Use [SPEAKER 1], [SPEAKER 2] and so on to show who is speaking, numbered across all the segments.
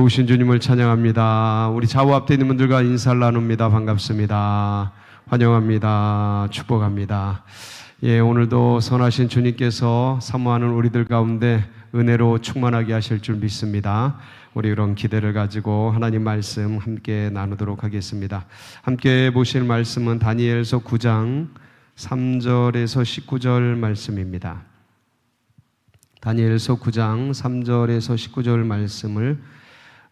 [SPEAKER 1] 오신 주님을 찬양합니다. 우리 좌우 앞에 있는 분들과 인사를 나눕니다. 반갑습니다. 환영합니다. 축복합니다. 오늘도 선하신 주님께서 사모하는 우리들 가운데 은혜로 충만하게 하실 줄 믿습니다. 우리 그런 기대를 가지고 하나님 말씀 함께 나누도록 하겠습니다. 함께 보실 말씀은 다니엘서 9장 3절에서 19절 말씀입니다. 다니엘서 9장 3절에서 19절 말씀을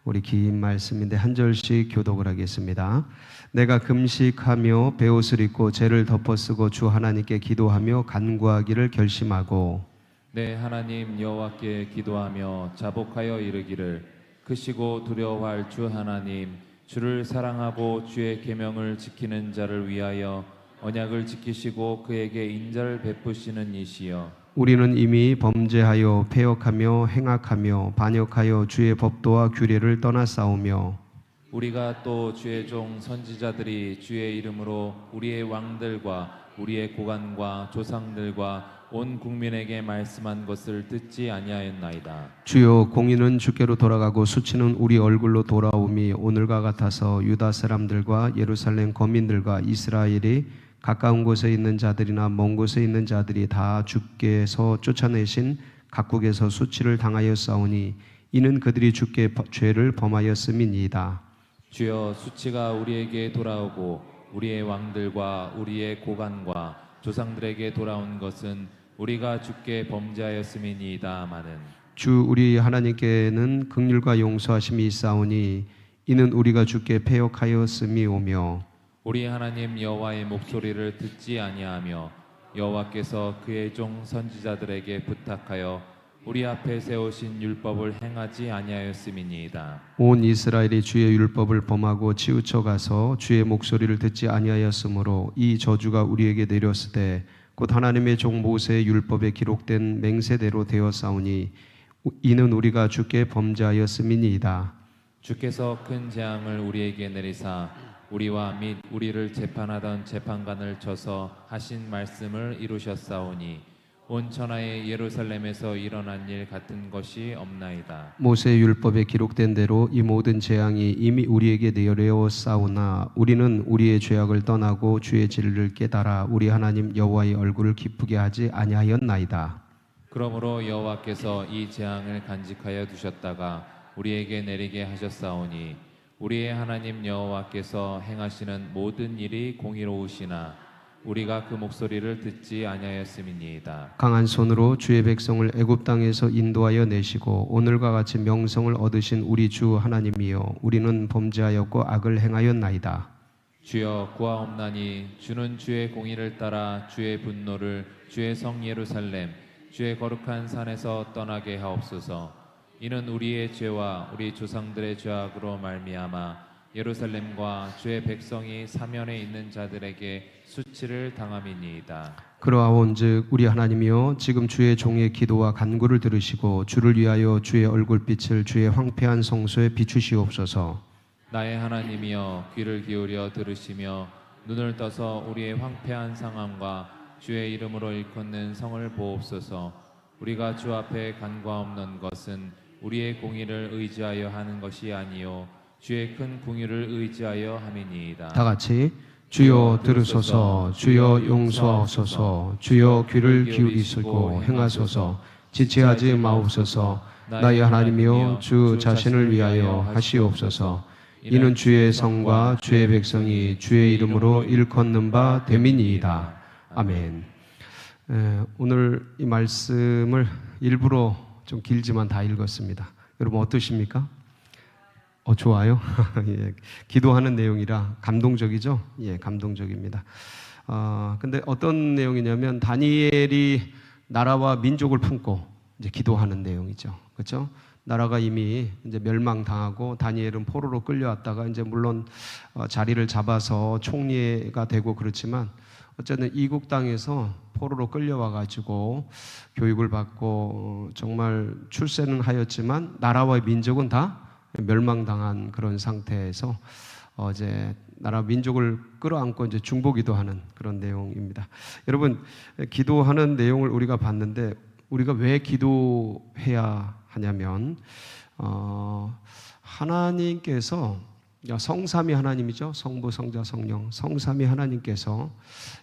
[SPEAKER 1] 우리 긴 말씀인데 한 절씩 교독을 하겠습니다. 내가 금식하며 베옷을 입고 죄를 덮어쓰고 주 하나님께 기도하며 간구하기를 결심하고
[SPEAKER 2] 내 하나님 여호와께 기도하며 자복하여 이르기를 크시고 두려워할 주 하나님 주를 사랑하고 주의 계명을 지키는 자를 위하여 언약을 지키시고 그에게 인자를 베푸시는 이시여
[SPEAKER 1] 우리는 이미 범죄하여 패역하며 행악하며 반역하여 주의 법도와 규례를 떠나싸우며
[SPEAKER 2] 우리가 또 주의 종 선지자들이 주의 이름으로 우리의 왕들과 우리의 고관과 조상들과 온 국민에게 말씀한 것을 듣지 아니하였나이다.
[SPEAKER 1] 주여 공의는 주께로 돌아가고 수치는 우리 얼굴로 돌아오미 오늘과 같아서 유다 사람들과 예루살렘 거민들과 이스라엘이 가까운 곳에 있는 자들이나 먼 곳에 있는 자들이 다 주께서 쫓아내신 각국에서 수치를 당하였사오니 이는 그들이 주께 죄를 범하였음이니이다.
[SPEAKER 2] 주여 수치가 우리에게 돌아오고 우리의 왕들과 우리의 고관과 조상들에게 돌아온 것은 우리가 주께 범죄하였음이니이다마는
[SPEAKER 1] 주 우리 하나님께는 긍휼과 용서하심이 있사오니 이는 우리가 주께 패역하였음이 오며
[SPEAKER 2] 우리 하나님 여호와의 목소리를 듣지 아니하며 여호와께서 그의 종 선지자들에게 부탁하여 우리 앞에 세우신 율법을 행하지 아니하였음이니이다.
[SPEAKER 1] 온 이스라엘이 주의 율법을 범하고 치우쳐 가서 주의 목소리를 듣지 아니하였으므로 이 저주가 우리에게 내렸으되 곧 하나님의 종 모세의 율법에 기록된 맹세대로 되었사오니 이는 우리가 주께 범죄하였음이니이다.
[SPEAKER 2] 주께서 큰 재앙을 우리에게 내리사 우리와 및 우리를 재판하던 재판관을 쳐서 하신 말씀을 이루셨사오니 온 천하의 예루살렘에서 일어난 일 같은 것이 없나이다.
[SPEAKER 1] 모세의 율법에 기록된 대로 이 모든 재앙이 이미 우리에게 내려오사오나 우리는 우리의 죄악을 떠나고 주의 진리를 깨달아 우리 하나님 여호와의 얼굴을 기쁘게 하지 아니하였나이다.
[SPEAKER 2] 그러므로 여호와께서 이 재앙을 간직하여 두셨다가 우리에게 내리게 하셨사오니 우리의 하나님 여호와께서 행하시는 모든 일이 공의로우시나 우리가 그 목소리를 듣지 아니하였음이니이다.
[SPEAKER 1] 강한 손으로 주의 백성을 애굽 땅에서 인도하여 내시고 오늘과 같이 명성을 얻으신 우리 주 하나님이여 우리는 범죄하였고 악을 행하였나이다.
[SPEAKER 2] 주여 구하옵나니 주는 주의 공의를 따라 주의 분노를 주의 성 예루살렘 주의 거룩한 산에서 떠나게 하옵소서. 이는 우리의 죄와 우리 조상들의 죄악으로 말미암아 예루살렘과 주의 백성이 사면에 있는 자들에게 수치를 당함이니이다.
[SPEAKER 1] 그러하온즉 우리 하나님이여 지금 주의 종의 기도와 간구를 들으시고 주를 위하여 주의 얼굴빛을 주의 황폐한 성소에 비추시옵소서.
[SPEAKER 2] 나의 하나님이여 귀를 기울여 들으시며 눈을 떠서 우리의 황폐한 상황과 주의 이름으로 일컫는 성을 보옵소서. 우리가 주 앞에 간구하옵는 것은 우리의 공의를 의지하여 하는 것이 아니요 주의 큰 공의를 의지하여 함이니이다.
[SPEAKER 1] 다 같이 주여 들으소서 주여 용서하소서 주여 귀를 기울이시고 행하소서 지체하지 마옵소서. 나의 하나님이여 주 자신을 위하여 하시옵소서. 이는 주의 성과 주의 백성이 주의 이름으로 일컫는 바 됨이니이다. 아멘. 오늘 이 말씀을 일부러 좀 길지만 다 읽었습니다. 여러분 어떠십니까? 좋아요. 예, 기도하는 내용이라 감동적이죠? 예, 감동적입니다. 근데 어떤 내용이냐면 다니엘이 나라와 민족을 품고 이제 기도하는 내용이죠. 그렇죠? 나라가 이미 이제 멸망당하고 다니엘은 포로로 끌려왔다가 이제 물론 자리를 잡아서 총리가 되고 그렇지만 어쨌든 이국 땅에서 포로로 끌려와 가지고 교육을 받고 정말 출세는 하였지만 나라와 민족은 다 멸망당한 그런 상태에서 이제 나라 민족을 끌어안고 이제 중보기도하는 그런 내용입니다. 여러분 기도하는 내용을 우리가 봤는데 우리가 왜 기도해야 하냐면 하나님께서 성삼위 하나님이죠. 성부, 성자, 성령, 성삼위 하나님께서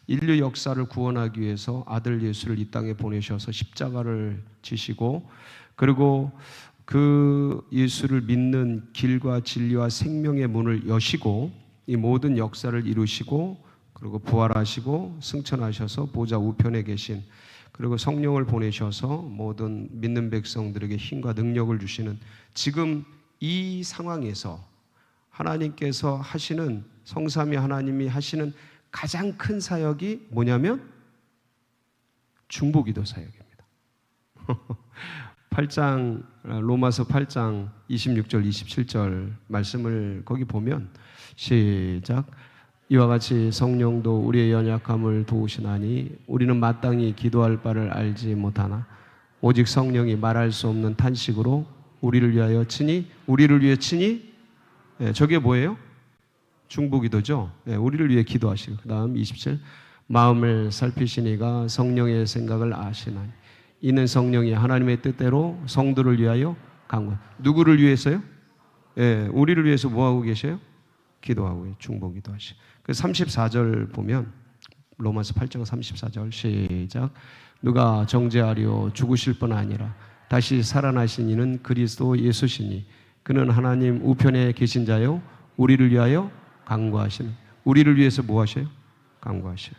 [SPEAKER 1] 인류 역사를 구원하기 위해서 아들 예수를 이 땅에 보내셔서 십자가를 지시고, 그리고 그 예수를 믿는 길과 진리와 생명의 문을 여시고 이 모든 역사를 이루시고, 그리고 부활하시고 승천하셔서 보좌 우편에 계신, 그리고 성령을 보내셔서 모든 믿는 백성들에게 힘과 능력을 주시는 지금 이 상황에서 하나님께서 하시는, 성삼위 하나님이 하시는 가장 큰 사역이 뭐냐면 중보기도 사역입니다. 8장, 로마서 8장 26절 27절 말씀을 거기 보면 시작. 이와 같이 성령도 우리의 연약함을 도우시나니 우리는 마땅히 기도할 바를 알지 못하나 오직 성령이 말할 수 없는 탄식으로 우리를 위하여 친히, 우리를 위해 친히, 저게 뭐예요? 중보기도죠. 우리를 위해 기도하시고, 그 다음 27, 마음을 살피시니가 성령의 생각을 아시나니 이는 성령이 하나님의 뜻대로 성도를 위하여 강구. 누구를 위해서요? 우리를 위해서 뭐하고 계셔요? 기도하고 중보기도 하시고. 그 34절 보면 로마서 8장 34절 시작. 누가 정죄하리요 죽으실 뿐 아니라 다시 살아나신 이는 그리스도 예수시니 그는 하나님 우편에 계신 자요 우리를 위하여 간구하시는. 우리를 위해서 뭐 하셔요? 간구하셔요.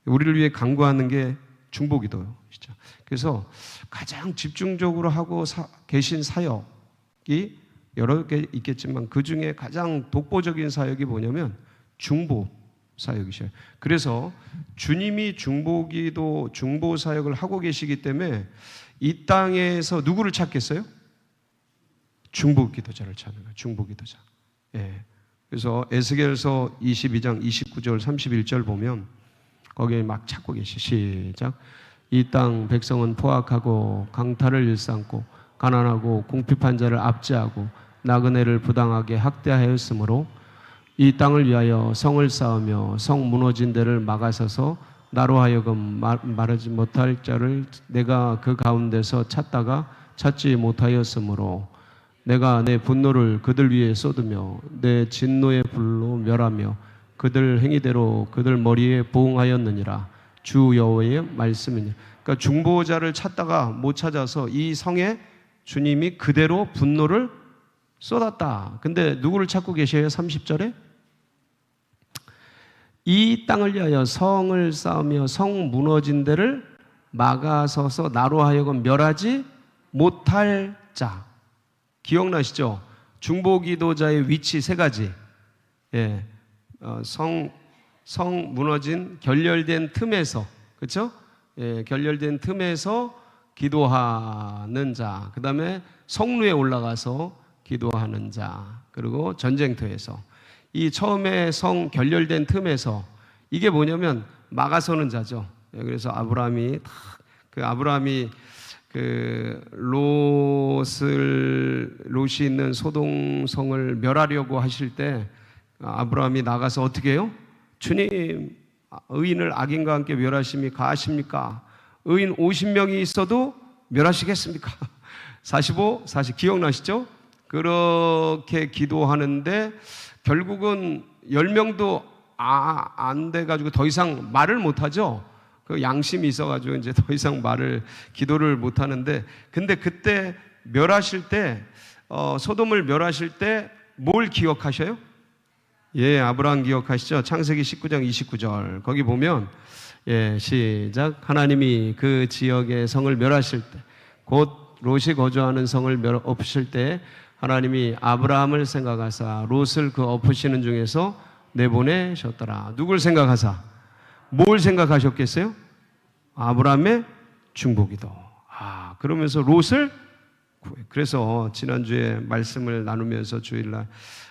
[SPEAKER 1] 우리를 위해 간구하는 게 중보기도요. 진짜. 그래서 가장 집중적으로 하고 계신 사역이 여러 개 있겠지만 그 중에 가장 독보적인 사역이 뭐냐면 중보 사역이셔요. 그래서 주님이 중보기도, 중보 사역을 하고 계시기 때문에 이 땅에서 누구를 찾겠어요? 중보기도자를 찾는 거예요. 중보기도자. 그래서 에스겔서 22장 29절 31절 보면 거기에 막 찾고 계시. 시작. 이 땅 백성은 포악하고 강탈을 일삼고 가난하고 궁핍한 자를 압제하고 나그네를 부당하게 학대하였으므로 이 땅을 위하여 성을 쌓으며 성 무너진 데를 막아서서 나로 하여금 말하지 못할 자를 내가 그 가운데서 찾다가 찾지 못하였으므로 내가 내 분노를 그들 위에 쏟으며 내 진노의 불로 멸하며 그들 행위대로 그들 머리에 보응하였느니라. 주 여호와의 말씀이니. 그러니까 중보자를 찾다가 못 찾아서 이 성에 주님이 그대로 분노를 쏟았다. 근데 누구를 찾고 계셔요? 30절에 이 땅을 위하여 성을 쌓으며 성 무너진 데를 막아서서 나로 하여금 멸하지 못할 자. 기억나시죠? 중보기도자의 위치 세 가지. 성 무너진 결렬된 틈에서, 그렇죠? 결렬된 틈에서 기도하는 자. 그 다음에 성루에 올라가서 기도하는 자. 그리고 전쟁터에서. 이 처음에 성 결렬된 틈에서 이게 뭐냐면 막아서는 자죠. 그래서 아브라함이 롯이 있는 소돔성을 멸하려고 하실 때 아브라함이 나가서 어떻게 해요? 주님, 의인을 악인과 함께 멸하심이 가하십니까? 의인 50명이 있어도 멸하시겠습니까? 40 기억나시죠? 그렇게 기도하는데 결국은 10명도 안 돼가지고 더 이상 말을 못하죠. 그 양심이 있어가지고 이제 더 이상 기도를 못하는데, 근데 그때 멸하실 때, 소돔을 멸하실 때 뭘 기억하셔요? 아브라함 기억하시죠? 창세기 19장 29절. 거기 보면, 시작. 하나님이 그 지역의 성을 멸하실 때, 곧 롯이 거주하는 성을 엎으실 때, 하나님이 아브라함을 생각하사 롯을 그 엎으시는 중에서 내보내셨더라. 누굴 생각하사? 뭘 생각하셨겠어요? 아브라함의 중보기도. 그러면서 롯을 구해. 그래서 지난주에 말씀을 나누면서 주일날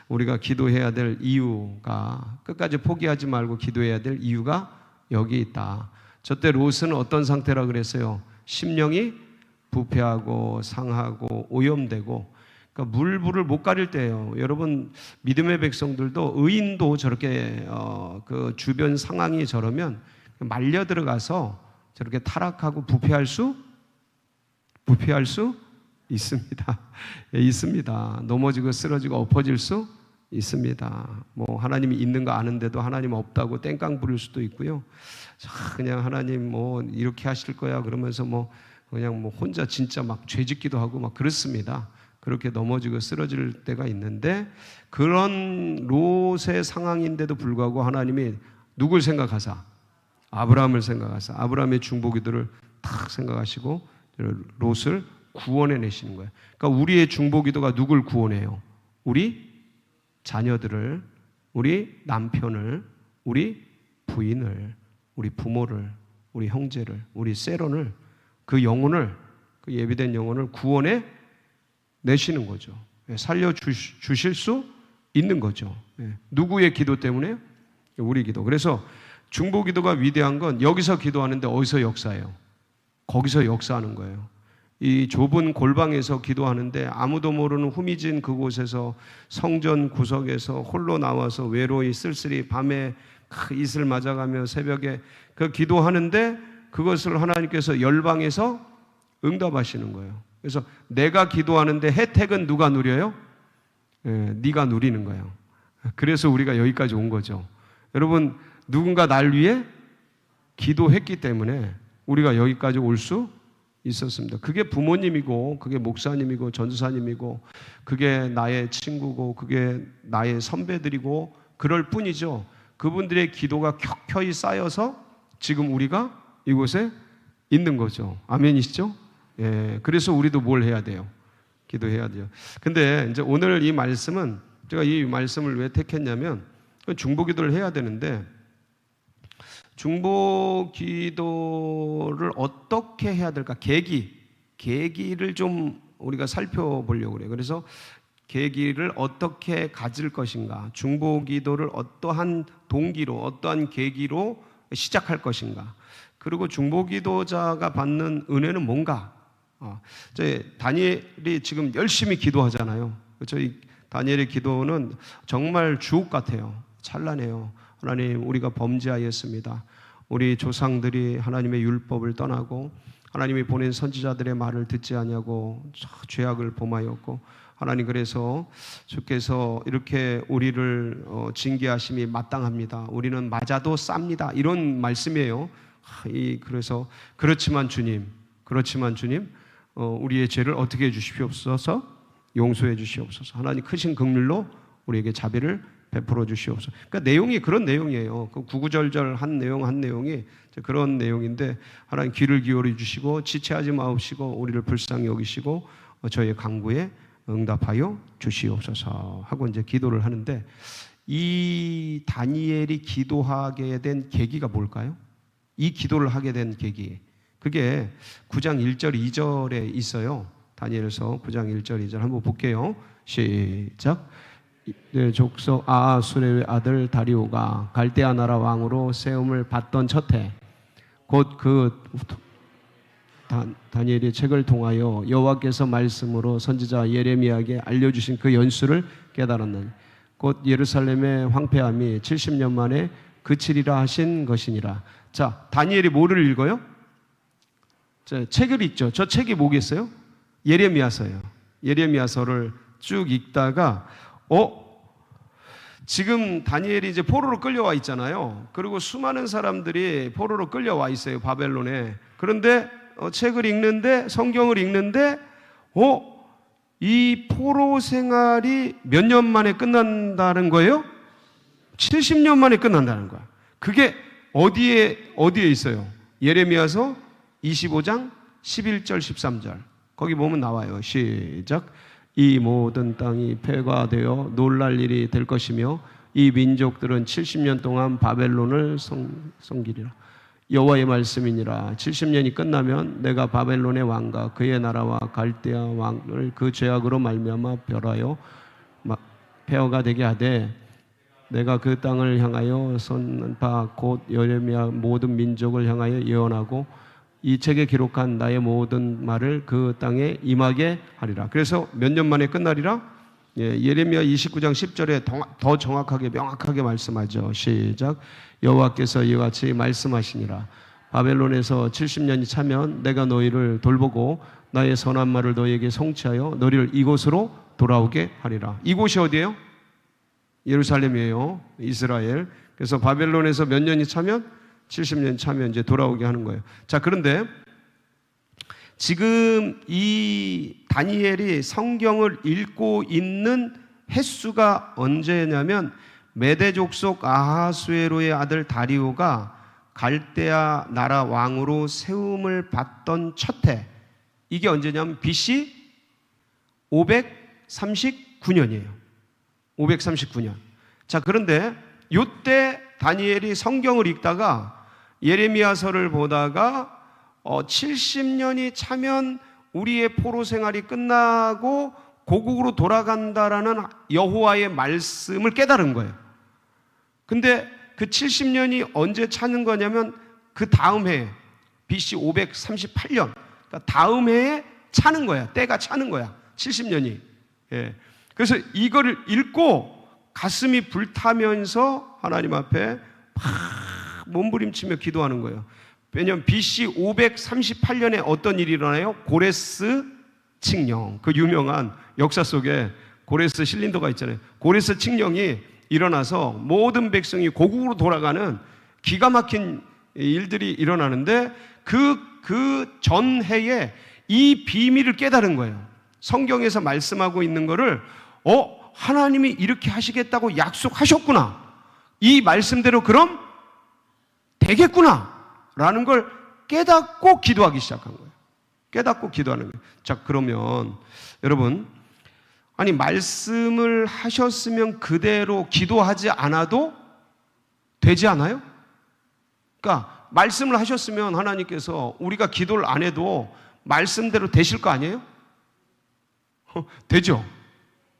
[SPEAKER 1] 우리가 기도해야 될 이유가, 끝까지 포기하지 말고 기도해야 될 이유가 여기 있다. 저때 롯은 어떤 상태라 그랬어요? 심령이 부패하고 상하고 오염되고, 그러니까 물불을 못 가릴 때예요. 여러분, 믿음의 백성들도, 의인도 저렇게 그 주변 상황이 저러면 말려 들어가서 저렇게 타락하고 부패할 수 있습니다. 예, 있습니다. 넘어지고 쓰러지고 엎어질 수 있습니다. 뭐 하나님이 있는 거 아는데도 하나님 없다고 땡깡 부릴 수도 있고요. 그냥 하나님 뭐 이렇게 하실 거야 그러면서 뭐 그냥 뭐 혼자 진짜 막 죄짓기도 하고 막 그렇습니다. 그렇게 넘어지고 쓰러질 때가 있는데 그런 롯의 상황인데도 불구하고 하나님이 누굴 생각하사? 아브라함을 생각하사 아브라함의 중보기도를 탁 생각하시고 롯을 구원해 내시는 거예요. 그러니까 우리의 중보기도가 누굴 구원해요? 우리 자녀들을, 우리 남편을, 우리 부인을, 우리 부모를, 우리 형제를, 우리 세론을, 그 영혼을, 그 예비된 영혼을 구원해 내시는 거죠. 살려주실 수 있는 거죠. 누구의 기도 때문에요? 우리 기도. 그래서 중보기도가 위대한 건 여기서 기도하는데 어디서 역사해요? 거기서 역사하는 거예요. 이 좁은 골방에서 기도하는데 아무도 모르는 후미진 그곳에서 성전 구석에서 홀로 나와서 외로이 쓸쓸히 밤에 이슬 맞아가며 새벽에 그 기도하는데 그것을 하나님께서 열방에서 응답하시는 거예요. 그래서 내가 기도하는데 혜택은 누가 누려요? 네가 누리는 거예요. 그래서 우리가 여기까지 온 거죠. 여러분 누군가 날 위해 기도했기 때문에 우리가 여기까지 올 수 있었습니다. 그게 부모님이고 그게 목사님이고 전도사님이고 그게 나의 친구고 그게 나의 선배들이고 그럴 뿐이죠. 그분들의 기도가 켜켜이 쌓여서 지금 우리가 이곳에 있는 거죠. 아멘이시죠? 예, 그래서 우리도 뭘 해야 돼요? 기도해야 돼요. 근데 이제 오늘 이 말씀은 제가 이 말씀을 왜 택했냐면 중보기도를 해야 되는데 중보기도를 어떻게 해야 될까? 계기를 좀 우리가 살펴보려고 그래요. 그래서 계기를 어떻게 가질 것인가? 중보기도를 어떠한 동기로, 어떠한 계기로 시작할 것인가? 그리고 중보기도자가 받는 은혜는 뭔가? 다니엘이 지금 열심히 기도하잖아요. 저희 다니엘의 기도는 정말 주옥 같아요. 찬란해요. 하나님, 우리가 범죄하였습니다. 우리 조상들이 하나님의 율법을 떠나고 하나님이 보낸 선지자들의 말을 듣지 아니하고 죄악을 범하였고 하나님, 그래서 주께서 이렇게 우리를 징계하심이 마땅합니다. 우리는 맞아도 쌉니다. 이런 말씀이에요. 그래서 그렇지만 주님, 우리의 죄를 어떻게 해주시옵소서? 용서해 주시옵소서. 하나님 크신 긍휼로 우리에게 자비를 베풀어 주시옵소서. 그러니까 내용이 그런 내용이에요. 그 구구절절 한 내용이 그런 내용인데 하나님 귀를 기울여 주시고 지체하지 마옵시고 우리를 불쌍히 여기시고 저의 간구에 응답하여 주시옵소서 하고 이제 기도를 하는데 이 다니엘이 기도하게 된 계기가 뭘까요? 이 기도를 하게 된 계기, 그게 9장 1절 2절에 있어요. 다니엘서 9장 1절 2절 한번 볼게요. 시작. 족속 아하수레의 아들 다리오가 갈대아 나라 왕으로 세움을 받던 첫해 곧 그 다니엘의 책을 통하여 여호와께서 말씀으로 선지자 예레미야에게 알려주신 그 연수를 깨달았느니 곧 예루살렘의 황폐함이 70년 만에 그치리라 하신 것이니라. 자, 다니엘이 뭐를 읽어요? 책을 읽죠. 저 책이 뭐겠어요? 예레미야서예요. 예레미야서를 쭉 읽다가 지금 다니엘이 이제 포로로 끌려와 있잖아요. 그리고 수많은 사람들이 포로로 끌려와 있어요, 바벨론에. 그런데 책을 읽는데, 성경을 읽는데 이 포로 생활이 몇 년 만에 끝난다는 거예요? 70년 만에 끝난다는 거야. 그게 어디에 있어요? 예레미야서 25장 11절 13절 거기 보면 나와요. 시작. 이 모든 땅이 폐가되어 놀랄 일이 될 것이며 이 민족들은 70년 동안 바벨론을 섬기리라. 여호와의 말씀이니라. 70년이 끝나면 내가 바벨론의 왕과 그의 나라와 갈대아 왕을 그 죄악으로 말미암아 멸하여 폐허가 되게 하되 내가 그 땅을 향하여 선파 곧 예레미야 모든 민족을 향하여 예언하고 이 책에 기록한 나의 모든 말을 그 땅에 임하게 하리라. 그래서 몇 년 만에 끝나리라? 예레미야 29장 10절에 더 정확하게 명확하게 말씀하죠. 시작. 여호와께서 이와 같이 말씀하시니라. 바벨론에서 70년이 차면 내가 너희를 돌보고 나의 선한 말을 너희에게 성취하여 너희를 이곳으로 돌아오게 하리라. 이곳이 어디예요? 예루살렘이에요. 이스라엘. 그래서 바벨론에서 몇 년이 차면 70년 차면 이제 돌아오게 하는 거예요. 자, 그런데 지금 이 다니엘이 성경을 읽고 있는 횟수가 언제냐면 메대 족속 아하수에로의 아들 다리오가 갈대아 나라 왕으로 세움을 받던 첫 해, 이게 언제냐면 BC 539년이에요. 539년. 자, 그런데 이때 다니엘이 성경을 읽다가 예레미야서를 보다가 70년이 차면 우리의 포로 생활이 끝나고 고국으로 돌아간다라는 여호와의 말씀을 깨달은 거예요. 근데 그 70년이 언제 차는 거냐면 그 다음 해 BC 538년, 그러니까 다음 해에 차는 거야. 때가 차는 거야. 70년이. 예. 그래서 이거를 읽고 가슴이 불타면서 하나님 앞에 막 몸부림치며 기도하는 거예요. 왜냐하면 BC 538년에 어떤 일이 일어나요? 고레스 칙령, 그 유명한 역사 속에 고레스 실린더가 있잖아요. 고레스 칙령이 일어나서 모든 백성이 고국으로 돌아가는 기가 막힌 일들이 일어나는데 그 전해에 이 비밀을 깨달은 거예요. 성경에서 말씀하고 있는 거를 하나님이 이렇게 하시겠다고 약속하셨구나, 이 말씀대로 그럼 되겠구나 라는 걸 깨닫고 기도하기 시작한 거예요. 깨닫고 기도하는 거예요. 자, 그러면 여러분, 아니 말씀을 하셨으면 그대로 기도하지 않아도 되지 않아요? 그러니까 말씀을 하셨으면 하나님께서 우리가 기도를 안 해도 말씀대로 되실 거 아니에요? 되죠?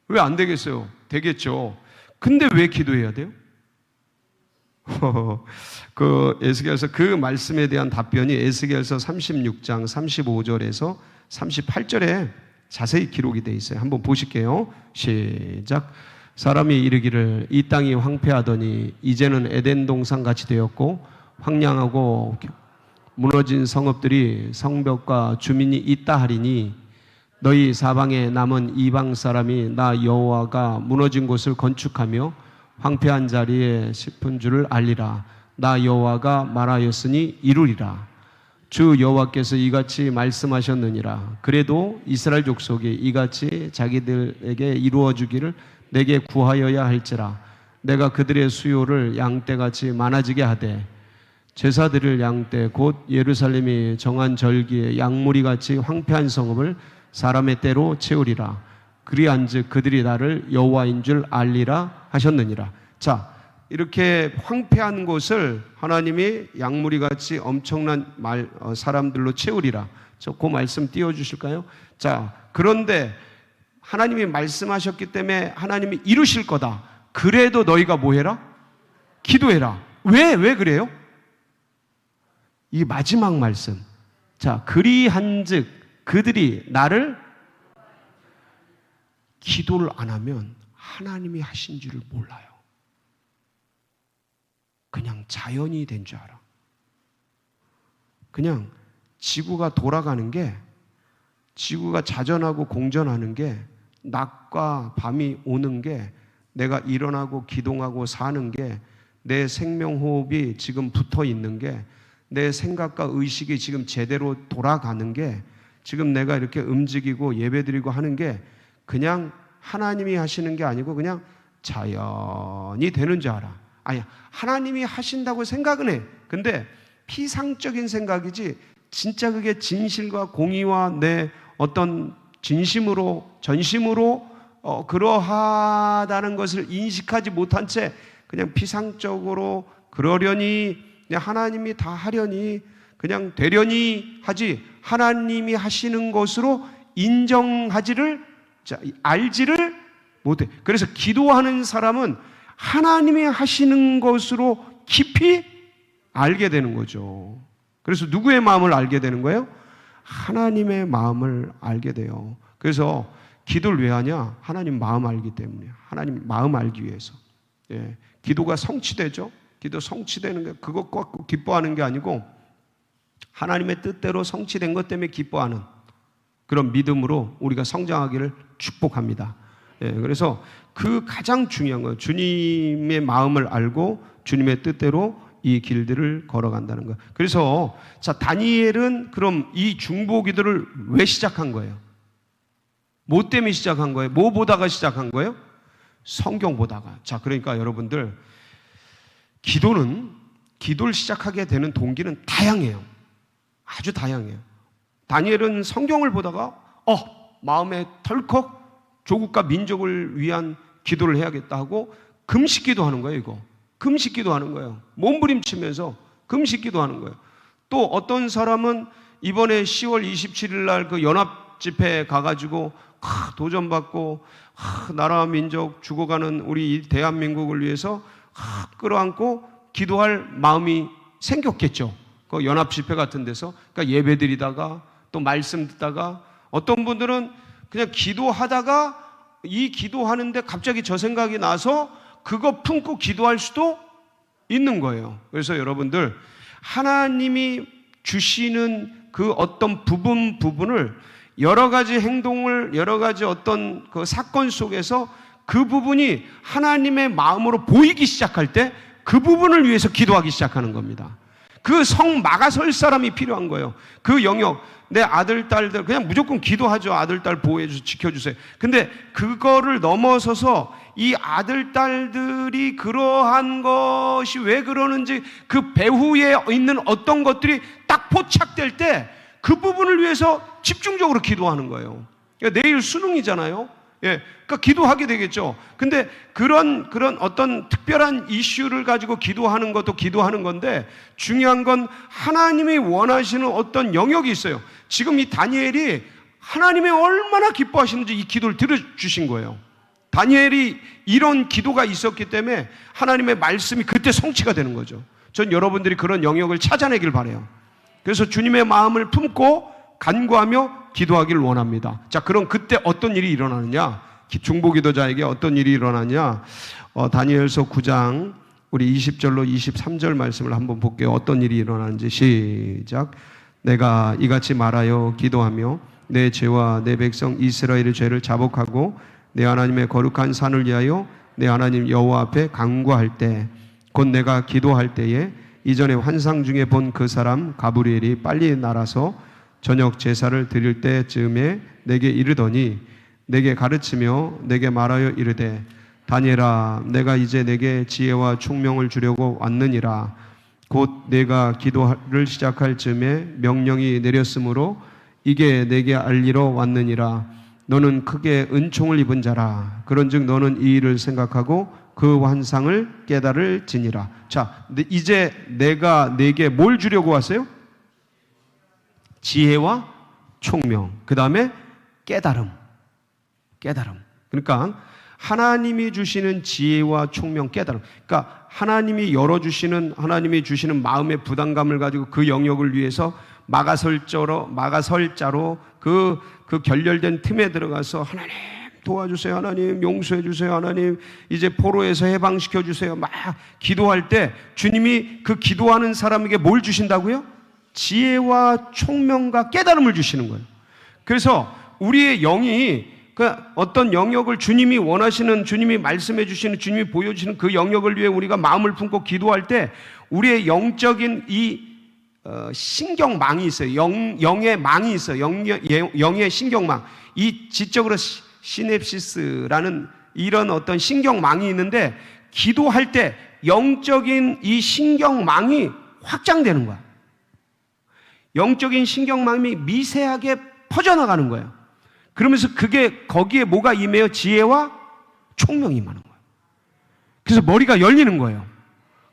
[SPEAKER 1] 왜 안 되겠어요? 되겠죠. 근데 왜 기도해야 돼요? 그 에스겔서 그 말씀에 대한 답변이 에스겔서 36장 35절에서 38절에 자세히 기록이 되어 있어요. 한번 보실게요. 시작. 사람이 이르기를 이 땅이 황폐하더니 이제는 에덴 동산 같이 되었고 황량하고 무너진 성읍들이 성벽과 주민이 있다 하리니 너희 사방에 남은 이방 사람이 나 여호와가 무너진 곳을 건축하며 황폐한 자리에 짚은 줄을 알리라. 나 여호와가 말하였으니 이루리라. 주 여호와께서 이같이 말씀하셨느니라. 그래도 이스라엘 족속이 이같이 자기들에게 이루어 주기를 내게 구하여야 할지라. 내가 그들의 수요를 양떼같이 많아지게 하되 제사 드릴 양떼 곧 예루살렘이 정한 절기에 양무리같이 황폐한 성읍을 사람의 때로 채우리라. 그리한즉 그들이 나를 여호와인 줄 알리라 하셨느니라. 자, 이렇게 황폐한 곳을 하나님이 양무리같이 엄청난 사람들로 채우리라. 그 말씀 띄워주실까요? 자, 그런데 하나님이 말씀하셨기 때문에 하나님이 이루실 거다. 그래도 너희가 뭐 해라? 기도해라. 왜 그래요? 이 마지막 말씀. 자, 그리한즉 그들이 나를, 기도를 안 하면 하나님이 하신 줄을 몰라요. 그냥 자연이 된 줄 알아. 그냥 지구가 돌아가는 게, 지구가 자전하고 공전하는 게, 낮과 밤이 오는 게, 내가 일어나고 기동하고 사는 게, 내 생명호흡이 지금 붙어 있는 게, 내 생각과 의식이 지금 제대로 돌아가는 게, 지금 내가 이렇게 움직이고 예배드리고 하는 게 그냥 하나님이 하시는 게 아니고 그냥 자연이 되는 줄 알아. 아니, 하나님이 하신다고 생각은 해. 근데 피상적인 생각이지 진짜 그게 진실과 공의와 내 어떤 진심으로 전심으로 그러하다는 것을 인식하지 못한 채 그냥 피상적으로 그러려니, 그냥 하나님이 다 하려니, 그냥 되려니 하지 하나님이 하시는 것으로 인정하지를, 알지를 못해. 그래서 기도하는 사람은 하나님이 하시는 것으로 깊이 알게 되는 거죠. 그래서 누구의 마음을 알게 되는 거예요? 하나님의 마음을 알게 돼요. 그래서 기도를 왜 하냐? 하나님 마음 알기 때문에. 하나님 마음 알기 위해서. 예. 기도가 성취되죠. 기도 성취되는 게 그것 갖고 기뻐하는 게 아니고 하나님의 뜻대로 성취된 것 때문에 기뻐하는 그런 믿음으로 우리가 성장하기를 축복합니다. 예, 그래서 그 가장 중요한 건 주님의 마음을 알고 주님의 뜻대로 이 길들을 걸어간다는 거예요. 그래서 자, 다니엘은 그럼 이 중보기도를 왜 시작한 거예요? 뭐 때문에 시작한 거예요? 뭐 보다가 시작한 거예요? 성경 보다가. 자, 그러니까 여러분들 기도를 시작하게 되는 동기는 다양해요. 아주 다양해요. 다니엘은 성경을 보다가 마음에 덜컥 조국과 민족을 위한 기도를 해야겠다 하고 금식기도 하는 거예요. 이거 금식기도 하는 거예요. 몸부림치면서 금식기도 하는 거예요. 또 어떤 사람은 이번에 10월 27일 날 그 연합 집회에 가가지고 도전받고 나라와 민족 죽어가는 우리 대한민국을 위해서 끌어안고 기도할 마음이 생겼겠죠. 그 연합 집회 같은 데서 그러니까 예배 드리다가 또 말씀 듣다가 어떤 분들은 그냥 기도하다가 이 기도하는데 갑자기 저 생각이 나서 그거 품고 기도할 수도 있는 거예요. 그래서 여러분들 하나님이 주시는 그 어떤 부분을 여러 가지 행동을 여러 가지 어떤 그 사건 속에서 그 부분이 하나님의 마음으로 보이기 시작할 때 그 부분을 위해서 기도하기 시작하는 겁니다. 그 성 막아설 사람이 필요한 거예요. 그 영역 내 아들 딸들 그냥 무조건 기도하죠. 아들 딸 보호해 주세요. 지켜주세요. 근데 그거를 넘어서서 이 아들 딸들이 그러한 것이 왜 그러는지 그 배후에 있는 어떤 것들이 딱 포착될 때 그 부분을 위해서 집중적으로 기도하는 거예요. 그러니까 내일 수능이잖아요. 예, 그러니까 기도하게 되겠죠. 근데 그런 어떤 특별한 이슈를 가지고 기도하는 것도 기도하는 건데 중요한 건 하나님이 원하시는 어떤 영역이 있어요. 지금 이 다니엘이 하나님이 얼마나 기뻐하시는지 이 기도를 들어주신 거예요. 다니엘이 이런 기도가 있었기 때문에 하나님의 말씀이 그때 성취가 되는 거죠. 전 여러분들이 그런 영역을 찾아내길 바라요. 그래서 주님의 마음을 품고 간구하며 기도하기를 원합니다. 자, 그럼 그때 어떤 일이 일어나느냐? 중보기도자에게 어떤 일이 일어나냐? 다니엘서 9장 우리 20절로 23절 말씀을 한번 볼게요. 어떤 일이 일어나는지 시작. 내가 이같이 말하여 기도하며 내 죄와 내 백성 이스라엘의 죄를 자복하고 내 하나님의 거룩한 산을 위하여 내 하나님 여호와 앞에 간구할 때 곧 내가 기도할 때에 이전에 환상 중에 본 그 사람 가브리엘이 빨리 날아서 저녁 제사를 드릴 때쯤에 내게 이르더니 내게 가르치며 내게 말하여 이르되 다니엘아 내가 이제 내게 지혜와 총명을 주려고 왔느니라. 곧 내가 기도를 시작할 즈음에 명령이 내렸으므로 이게 내게 알리러 왔느니라. 너는 크게 은총을 입은 자라. 그런즉 너는 이 일을 생각하고 그 환상을 깨달을지니라. 자, 이제 내가 내게 뭘 주려고 왔어요? 지혜와 총명. 그 다음에 깨달음. 그러니까 하나님이 주시는 지혜와 총명, 깨달음. 그러니까 하나님이 하나님이 주시는 마음의 부담감을 가지고 그 영역을 위해서 막아설자로 그 결렬된 틈에 들어가서 하나님 도와주세요. 하나님 용서해 주세요. 하나님 이제 포로에서 해방시켜 주세요. 막 기도할 때 주님이 그 기도하는 사람에게 뭘 주신다고요? 지혜와 총명과 깨달음을 주시는 거예요. 그래서 우리의 영이 그 어떤 영역을 주님이 원하시는, 주님이 말씀해 주시는, 주님이 보여주시는 그 영역을 위해 우리가 마음을 품고 기도할 때 우리의 영적인 이 신경망이 있어요. 영의 망이 있어요. 영의 신경망. 이 지적으로 시냅시스라는 이런 어떤 신경망이 있는데 기도할 때 영적인 이 신경망이 확장되는 거야. 영적인 신경망이 미세하게 퍼져나가는 거예요. 그러면서 거기에 뭐가 임해요? 지혜와 총명이 임하는 거예요. 그래서 머리가 열리는 거예요.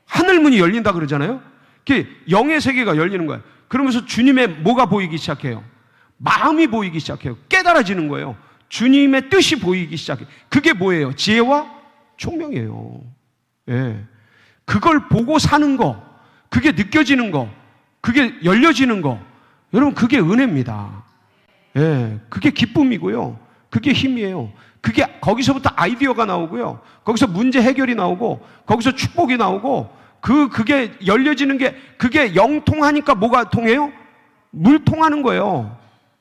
[SPEAKER 1] 하늘문이 열린다 그러잖아요. 영의 세계가 열리는 거예요. 그러면서 주님의 뭐가 보이기 시작해요? 마음이 보이기 시작해요. 깨달아지는 거예요. 주님의 뜻이 보이기 시작해요. 그게 뭐예요? 지혜와 총명이에요. 예. 그걸 보고 사는 거, 그게 느껴지는 거, 그게 열려지는 거, 여러분 그게 은혜입니다. 예, 그게 기쁨이고요. 그게 힘이에요. 그게 거기서부터 아이디어가 나오고요. 거기서 문제 해결이 나오고, 거기서 축복이 나오고, 그게 열려지는 게, 그게 영통하니까 뭐가 통해요? 물 통하는 거예요.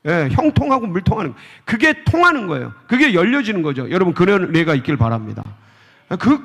[SPEAKER 1] 예, 형통하고 물 통하는, 그게 통하는 거예요. 그게 열려지는 거죠. 여러분, 그런 은혜가 있길 바랍니다.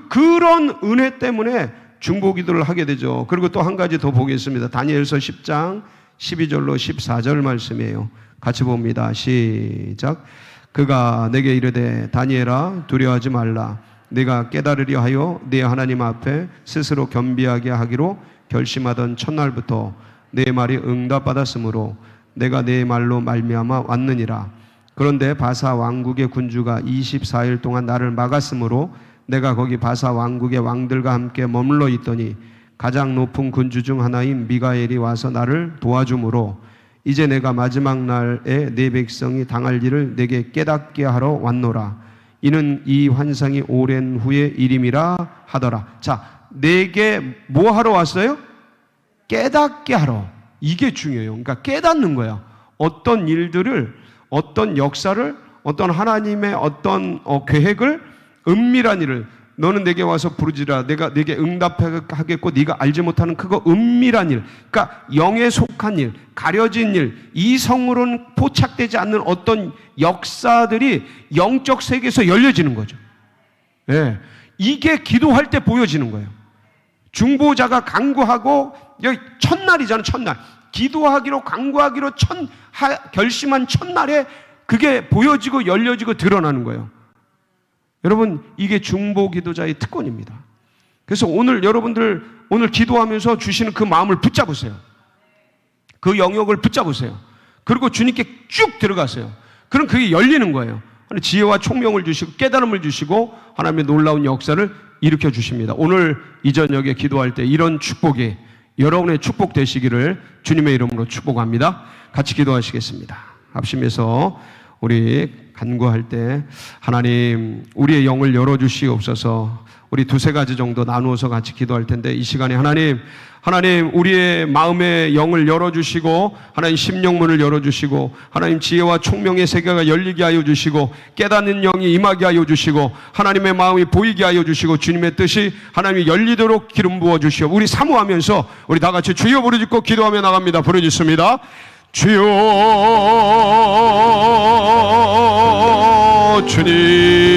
[SPEAKER 1] 그런 은혜 때문에 중보기도를 하게 되죠. 그리고 또 한 가지 더 보겠습니다. 다니엘서 10장 12절로 14절 말씀이에요. 같이 봅니다. 시작. 그가 내게 이르되 다니엘아 두려워하지 말라. 내가 깨달으려 하여 네 하나님 앞에 스스로 겸비하게 하기로 결심하던 첫날부터 내 말이 응답받았으므로 내가 내 말로 말미암아 왔느니라. 그런데 바사 왕국의 군주가 24일 동안 나를 막았으므로 내가 거기 바사 왕국의 왕들과 함께 머물러 있더니 가장 높은 군주 중 하나인 미가엘이 와서 나를 도와주므로 이제 내가 마지막 날에 내 백성이 당할 일을 내게 깨닫게 하러 왔노라. 이는 이 환상이 오랜 후의 일임이라 하더라. 자, 내게 뭐 하러 왔어요? 깨닫게 하러. 이게 중요해요. 그러니까 깨닫는 거야. 어떤 일들을, 어떤 역사를, 어떤 하나님의 어떤 계획을, 은밀한 일을 너는 내게 와서 부르지라. 내가 내게 응답하겠고 네가 알지 못하는 그거 은밀한 일, 그러니까 영에 속한 일, 가려진 일, 이성으로는 포착되지 않는 어떤 역사들이 영적 세계에서 열려지는 거죠. 예, 이게 기도할 때 보여지는 거예요. 중보자가 간구하고, 여기 첫날이잖아. 첫날 기도하기로 간구하기로 결심한 첫날에 그게 보여지고 열려지고 드러나는 거예요. 여러분, 이게 중보 기도자의 특권입니다. 그래서 오늘 여러분들 오늘 기도하면서 주시는 그 마음을 붙잡으세요. 그 영역을 붙잡으세요. 그리고 주님께 쭉 들어가세요. 그럼 그게 열리는 거예요. 지혜와 총명을 주시고 깨달음을 주시고 하나님의 놀라운 역사를 일으켜 주십니다. 오늘 이 저녁에 기도할 때 이런 축복이 여러분의 축복 되시기를 주님의 이름으로 축복합니다. 같이 기도하시겠습니다. 합심해서 우리 간구할 때 하나님 우리의 영을 열어주시옵소서. 우리 두세 가지 정도 나누어서 같이 기도할 텐데 이 시간에 하나님 우리의 마음의 영을 열어주시고 하나님 심령문을 열어주시고 하나님 지혜와 총명의 세계가 열리게 하여 주시고 깨닫는 영이 임하게 하여 주시고 하나님의 마음이 보이게 하여 주시고 주님의 뜻이 하나님이 열리도록 기름 부어 주시오. 우리 사모하면서 우리 다 같이 주여 부르짖고 기도하며 나갑니다. 부르짖습니다. 주여 주님